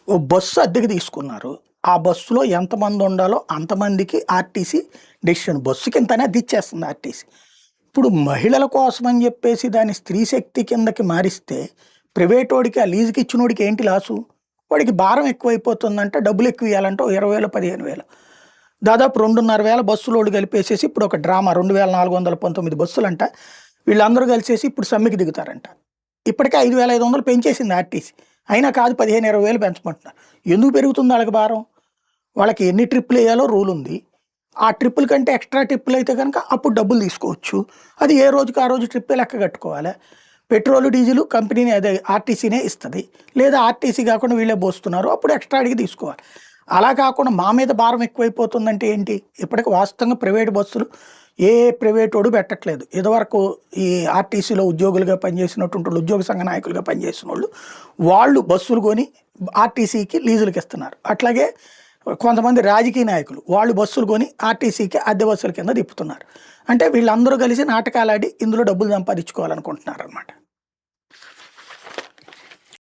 ఓ bus అద్దెకి తీసుకున్నారు. ఆ బస్సులో ఎంతమంది ఉండాలో అంతమందికి ఆర్టీసీ డెసిషన్. బస్సుకి ఇంతనే అద్దె ఇచ్చేస్తుంది ఆర్టీసీ. ఇప్పుడు మహిళల కోసం అని చెప్పేసి దాన్ని స్త్రీ శక్తి కిందకి మారిస్తే ప్రైవేటోడికి ఆ లీజుకి ఇచ్చినోడికి ఏంటి లాసు? వాడికి భారం ఎక్కువైపోతుందంటే డబ్బులు ఎక్కువ ఇవ్వాలంటే ఓ 20,000, 15,000 దాదాపు 2,500 బస్సులోడు కలిపేసేసి ఇప్పుడు ఒక డ్రామా 2,419 బస్సులంట. వీళ్ళందరూ కలిసేసి ఇప్పుడు సమ్మెకి దిగుతారంట. ఇప్పటికే 5,500 పెంచేసింది ఆర్టీసీ. అయినా కాదు 15,000, 20,000 పెంచమంటున్నారు. ఎందుకు పెరుగుతుంది వాళ్ళకి భారం? వాళ్ళకి ఎన్ని ట్రిప్పులు వేయాలో రూల్ ఉంది. ఆ ట్రిప్పుల కంటే ఎక్స్ట్రా ట్రిప్పులు అయితే కనుక అప్పుడు డబ్బులు తీసుకోవచ్చు. అది ఏ రోజుకి ఆ రోజు ట్రిప్పే లెక్క కట్టుకోవాలి. పెట్రోలు, డీజిలు కంపెనీనే అదే ఆర్టీసీనే ఇస్తది. లేదా ఆర్టీసీ కాకుండా వీళ్ళే పోస్తున్నారు. అప్పుడు ఎక్స్ట్రా అడిగి తీసుకోవాలి. అలా కాకుండా మా మీద భారం ఎక్కువైపోతుందంటే ఏంటి? ఇప్పటికి వాస్తవంగా ప్రైవేట్ బస్సులు ఏ ప్రైవేటోడు పెట్టట్లేదు. ఇదివరకు ఈ ఆర్టీసీలో ఉద్యోగులుగా పనిచేసినటువంటి ఉద్యోగ సంఘ నాయకులుగా పనిచేసినోళ్ళు, వాళ్ళు బస్సులు కొని ఆర్టీసీకి లీజులకి ఇస్తున్నారు. అట్లాగే కొంతమంది రాజకీయ నాయకులు వాళ్ళు బస్సులు కొని ఆర్టీసీకి అద్దె బస్సుల కింద తిప్పుతున్నారు. అంటే వీళ్ళందరూ కలిసి నాటకాలాడి ఇందులో డబ్బులు సంపాదించుకోవాలనుకుంటున్నారు అనమాట.